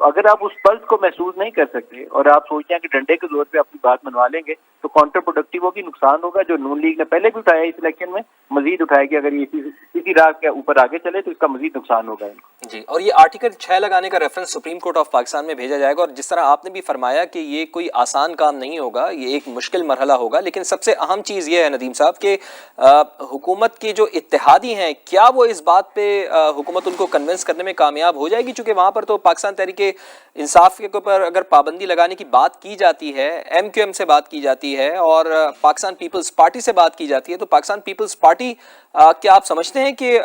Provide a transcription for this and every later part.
اگر آپ اس پلس کو محسوس نہیں کر سکتے اور آپ سوچتے ہیں کہ ڈنڈے کے زور پہ اپنی بات منوا لیں گے تو کاؤنٹر پروڈکٹیو ہوگی, نقصان ہوگا. جو نون لیگ نے پہلے بھی اٹھایا اس الیکشن میں, مزید اٹھائے گی. اگر یہ اسی راہ کے اوپر آگے چلے تو اس کا مزید نقصان ہوگا ان کو. جی, اور یہ آرٹیکل 6 لگانے کا reference supreme court of Pakistan میں بھیجا جائے گا, اور جس طرح آپ نے بھی فرمایا کہ یہ کوئی آسان کام نہیں ہوگا, یہ ایک مشکل مرحلہ ہوگا, لیکن سب سے اہم چیز یہ ہے ندیم صاحب کہ حکومت کے جو اتحادی ہیں, کیا وہ اس بات پہ حکومت ان کو کنونس کرنے میں کامیاب ہو جائے گی؟ چونکہ وہاں پر تو پاکستان تحریک انصاف کے اوپر اگر پابندی لگانے کی بات کی جاتی ہے, ایم کیو ایم سے بات کی جاتی ہے اور پاکستان پیپلز پارٹی سے بات کی جاتی ہے, تو پاکستان پیپلز پارٹی کیا آپ سمجھتے ہیں کہ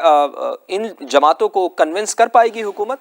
ان جماعتوں کو کنونس کر پائے گی حکومت؟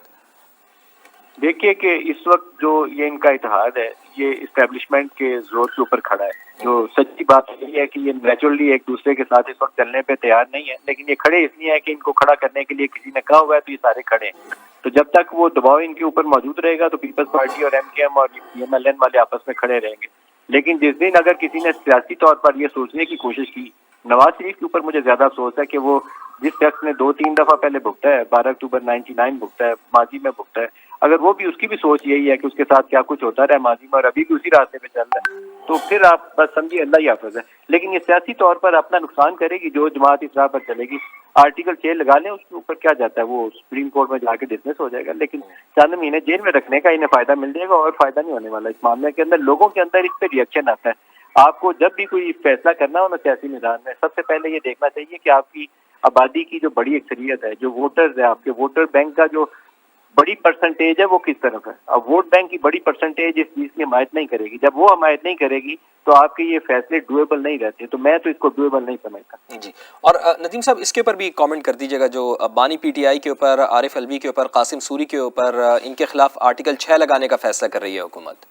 دیکھیے کہ اس وقت جو یہ ان کا اتحاد ہے یہ اسٹیبلشمنٹ کے زور کے اوپر کھڑا ہے. جو سچی بات یہ ہے کہ یہ نیچرلی ایک دوسرے کے ساتھ اس وقت چلنے پہ تیار نہیں ہے, لیکن یہ کھڑے اس لیے ہے کہ ان کو کھڑا کرنے کے لیے کسی نے کہا ہوا ہے, تو یہ سارے کھڑے ہیں. تو جب تک وہ دباؤ ان کے اوپر موجود رہے گا تو پیپلز پارٹی اور ایم کے ایم اور ایم ایل این والے آپس میں کھڑے رہیں گے. لیکن جس دن اگر کسی نے سیاسی طور پر یہ سوچنے کی کوشش کی, نواز شریف کے اوپر مجھے زیادہ افسوس ہے کہ وہ جس شخص نے 2-3 دفعہ پہلے بھگتا ہے, 12 اکتوبر 99 بھگتا ہے, ماضی میں بھگتا ہے, اگر وہ بھی اس کی بھی سوچ یہی ہے کہ اس کے ساتھ کیا کچھ ہوتا رہا ماضی میں اور ابھی بھی اسی راستے پہ چل رہا ہے, تو پھر آپ بس سمجھیے اللہ ہی حافظ ہے. لیکن یہ سیاسی طور پر اپنا نقصان کرے گی جو جماعت اس راہ پر چلے گی. آرٹیکل 6 لگا لیں, اس کے اوپر کیا جاتا ہے, وہ سپریم کورٹ میں جا کے ڈسمس ہو جائے گا, لیکن چند مہینے جیل میں رکھنے کا انہیں فائدہ مل جائے گا اور فائدہ نہیں ہونے والا اس معاملے کے اندر. لوگوں کے اندر اس پہ ریئیکشن آتا ہے. آپ کو جب بھی کوئی فیصلہ کرنا ہو نا سیاسی میدان میں, سب سے پہلے یہ دیکھنا چاہیے کہ آپ کی آبادی کی جو بڑی اکثریت ہے, جو ووٹرز ہے, آپ کے ووٹر بینک کا جو بڑی پرسنٹیج ہے وہ کس طرف ہے. اب ووٹ بینک کی بڑی پرسنٹیج اس چیز کی حمایت نہیں کرے گی. جب وہ حمایت نہیں کرے گی تو آپ کے یہ فیصلے ڈویبل نہیں رہتے. تو میں تو اس کو ڈویبل نہیں سمجھتا. جی, اور ندیم صاحب اس کے اوپر بھی کامنٹ کر دیجیے گا, جو بانی پی ٹی آئی کے اوپر, عارف الوی کے اوپر, قاسم سوری کے اوپر, ان کے خلاف آرٹیکل 6 لگانے کا فیصلہ کر رہی ہے حکومت.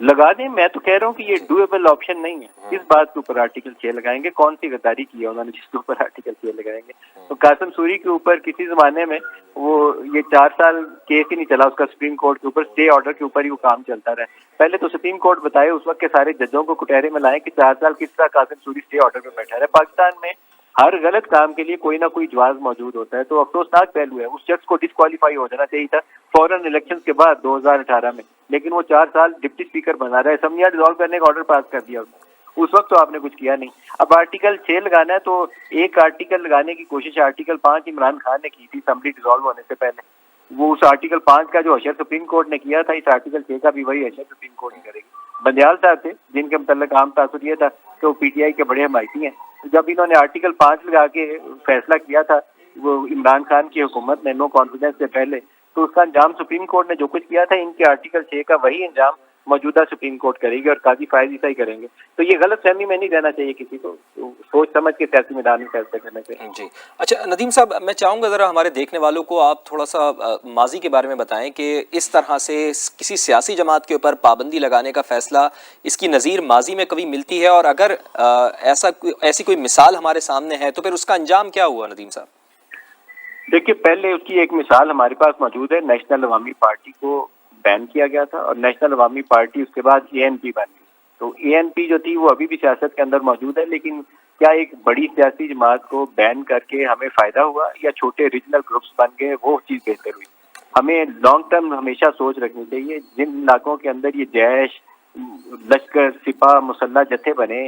لگا دیں, میں تو کہہ رہا ہوں کہ یہ ڈویبل آپشن نہیں ہے. کس بات کے اوپر آرٹیکل 6 لگائیں گے؟ کون سی غداری کی ہے انہوں نے جس کے اوپر آرٹیکل 6 لگائیں گے؟ تو قاسم سوری کے اوپر کسی زمانے میں وہ یہ 4 سال کیس ہی نہیں چلا اس کا سپریم کورٹ کے اوپر, اسٹے آرڈر کے اوپر ہی وہ کام چلتا رہا. پہلے تو سپریم کورٹ بتائے اس وقت کے سارے ججوں کو کٹہرے میں لائیں کہ 4 سال کس طرح قاسم سوری اسٹے آرڈر پہ بیٹھا رہا. پاکستان میں ہر غلط کام کے لیے کوئی نہ کوئی جواز موجود ہوتا ہے. تو افسوسناک پہلو ہے, اس شخص کو ڈسکوالیفائی ہو جانا چاہیے تھا فوراً الیکشن کے بعد 2018 میں, لیکن وہ 4 سال ڈپٹی اسپیکر بنا رہا ہے. اسمبلیاں ڈیزالو کرنے کا آرڈر پاس کر دیا اس وقت, تو آپ نے کچھ کیا نہیں. اب آرٹیکل 6 لگانا ہے تو ایک آرٹیکل لگانے کی کوشش آرٹیکل 5 عمران خان نے کی تھی اسمبلی ڈیزالو ہونے سے پہلے. وہ اس آرٹیکل 5 کا جو حشر سپریم کورٹ نے کیا تھا, اس آرٹیکل 6 کا بھی وہی حشر سپریم کورٹ کرے گی. بندیال صاحب تھے جن کے متعلق عام تاثر یہ تھا کہ وہ پی ٹی آئی کے بڑے حمایتی ہیں. جب انہوں نے آرٹیکل 5 لگا کے فیصلہ کیا تھا وہ عمران خان کی حکومت نے نو کانفیڈنس سے پہلے, تو اس کا انجام سپریم کورٹ نے جو کچھ کیا تھا ان کے آرٹیکل 6 کا وہی انجام موجودہ سپریم کورٹ کرے گی اور قاضی فائز عیسیٰ ہی کریں گے. تو یہ غلط فہمی میں نہیں رہنا چاہیے کسی کو, سوچ سمجھ کے سیاسی میدان میں فیصلے کرنے چاہیے. جی, اچھا ندیم صاحب, میں چاہوں گا ذرا ہمارے دیکھنے والوں کو آپ تھوڑا سا ماضی کے بارے میں بتائیں کہ اس طرح سے کسی سیاسی جماعت کے اوپر پابندی لگانے کا فیصلہ, اس کی نظیر ماضی میں کبھی ملتی ہے, اور اگر ایسی کوئی مثال ہمارے سامنے ہے تو پھر اس کا انجام کیا ہوا ندیم صاحب؟ دیکھیے, پہلے اس کی ایک مثال ہمارے پاس موجود ہے. نیشنل عوامی پارٹی کو بین کیا گیا تھا اور نیشنل عوامی پارٹی اس کے بعد اے این پی بن گئی. تو اے این پی جو تھی وہ ابھی بھی سیاست کے اندر موجود ہے, لیکن کیا ایک بڑی سیاسی جماعت کو بین کر کے ہمیں فائدہ ہوا یا چھوٹے ریجنل گروپس بن گئے وہ چیز بہتر ہوئی؟ ہمیں لانگ ٹرم ہمیشہ سوچ رکھنی چاہیے. جن علاقوں کے اندر یہ جیش, لشکر, سپاہ, مسلح جتھے بنے,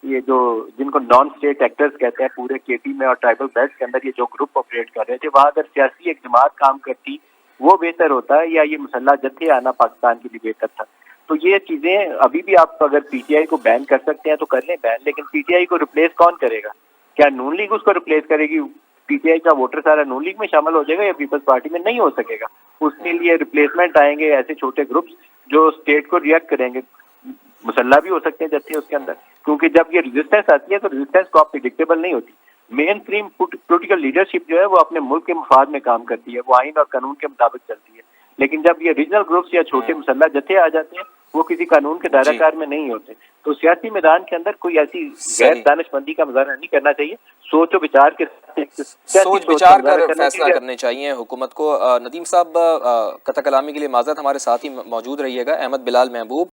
یہ جو جن کو نان اسٹیٹ ایکٹرز کہتے ہیں پورے کے پی میں اور ٹرائبل بیلٹ کے اندر یہ جو گروپ آپریٹ کر رہے تھے, وہاں اگر سیاسی ایک جماعت کام کرتی وہ بہتر ہوتا ہے یا یہ مسلح جتھے آنا پاکستان کے لیے بہتر تھا؟ تو یہ چیزیں ابھی بھی آپ اگر پی ٹی آئی کو بین کر سکتے ہیں تو کر لیں بین, لیکن پی ٹی آئی کو ریپلیس کون کرے گا؟ کیا نون لیگ اس کو ریپلیس کرے گی؟ پی ٹی آئی کا ووٹر سارا نون لیگ میں شامل ہو جائے گا یا پیپلز پارٹی میں؟ نہیں ہو سکے گا. اس کے لیے ریپلیسمنٹ آئیں گے ایسے چھوٹے گروپس جو اسٹیٹ کو ریئیکٹ کریں گے. مسلح بھی ہو سکتے ہیں جتھے اس کے اندر, کیونکہ جب یہ ریزسٹنس آتی ہے تو ریزسٹنس کو آپ پریڈکٹیبل نہیں ہوتی. مین اسٹریم پولیٹیکل لیڈرشپ جو ہے وہ اپنے ملک کے مفاد میں کام کرتی ہے, وہ آئین اور قانون کے مطابق چلتی ہے. لیکن جب یہ ریجنل گروپس یا چھوٹے مسلح جتھے آ جاتے ہیں وہ کسی قانون کے دائرہ کار میں نہیں ہوتے. تو سیاسی میدان کے اندر کوئی ایسی غیر دانش مندی کا مظاہرہ نہیں کرنا چاہیے. سوچ و بچار کر فیصلہ کرنے چاہیے حکومت کو. ندیم صاحب, قطع کلامی کے لیے معذرت, ہمارے ساتھ ہی موجود رہیے گا. احمد بلال محبوب